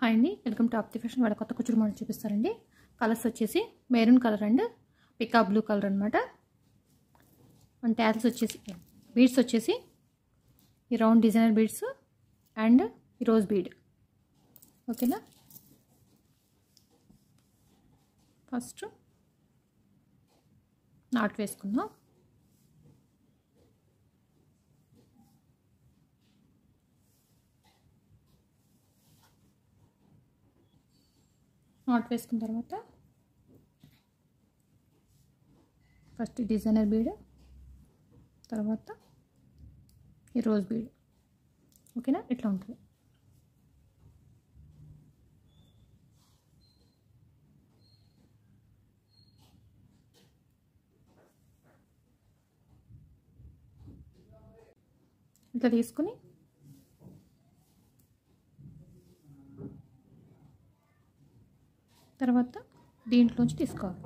Hi అండి, welcome to ఆప్తి fashion. వాళ్ళ కొత్త కుచ్చుడు మోడల్ చూపిస్తారండి. కలర్స్ వచ్చేసి maroon colour and pika blue colour అనమాట. అండ్ ట్యాల్స్ వచ్చేసి బీడ్స్ వచ్చేసి ఈ రౌండ్ డిజైనర్ బీడ్స్ అండ్ ఈ రోజ్ బీడ్. ఓకేనా, ఫస్ట్ నాట్ వేసుకుందాం. నాట్ వేసుకున్న తర్వాత ఫస్ట్ డిజైనర్ బీడ్, తర్వాత ఈ రోజ్ బీడ్. ఓకేనా, ఇట్లా ఉంటుంది. ఇట్లా తీసుకుని తర్వాత దీంట్లోంచి తీసుకోవాలి.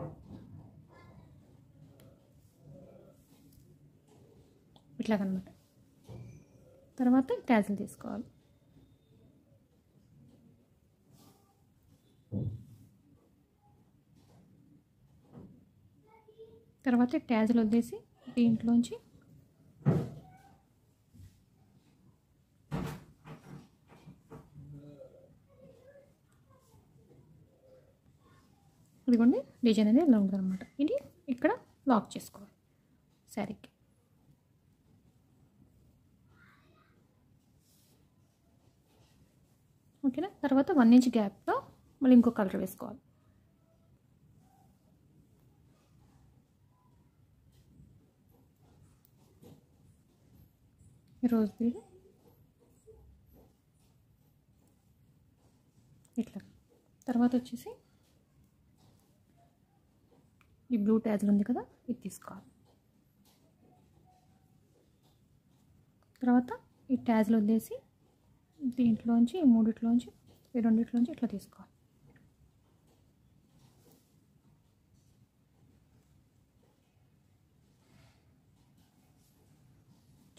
ఇట్లాగనమాట. తర్వాత ట్యాజిల్ తీసుకోవాలి. తర్వాత ట్యాజిల్ వదిలేసి దీంట్లోంచి ఇదిగోండి డిజైన్ అనేది ఇలా ఉంటుంది అనమాట. ఇది ఇక్కడ లాక్ చేసుకోవాలి శారీకి. ఓకేనా, తర్వాత 1 ఇంచ్ గ్యాప్లో మళ్ళీ ఇంకో కలర్ వేసుకోవాలి. రోజ్ బీడ్ ఇట్లా. తర్వాత వచ్చేసి ఈ బ్లూ ట్యాజిల్ ఉంది కదా, ఇది తీసుకోవాలి. తర్వాత ఈ ట్యాజిల్ వదిలేసి దీంట్లోంచి ఈ మూడిట్లోంచి ఈ రెండిట్లోంచి ఇట్లా తీసుకోవాలి.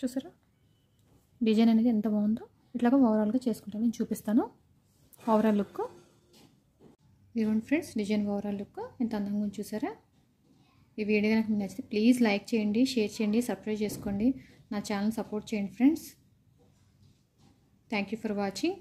చూసారా డిజైన్ అనేది ఎంత బాగుందో. ఇట్లాగా ఓవరాల్గా చేసుకుంటాను, నేను చూపిస్తాను ఓవరాల్ లుక్. ఇదిగోండి ఫ్రెండ్స్, డిజైన్ ఓవరాల్ లుక్ ఎంత అందంగా ఉంది చూసారా. ఈ వీడియో కనుక మీకు నచ్చితే ప్లీజ్ లైక్ చేయండి, షేర్ చేయండి, సబ్స్క్రైబ్ చేసుకోండి. నా ఛానల్ సపోర్ట్ చేయండి friends. Thank you for watching.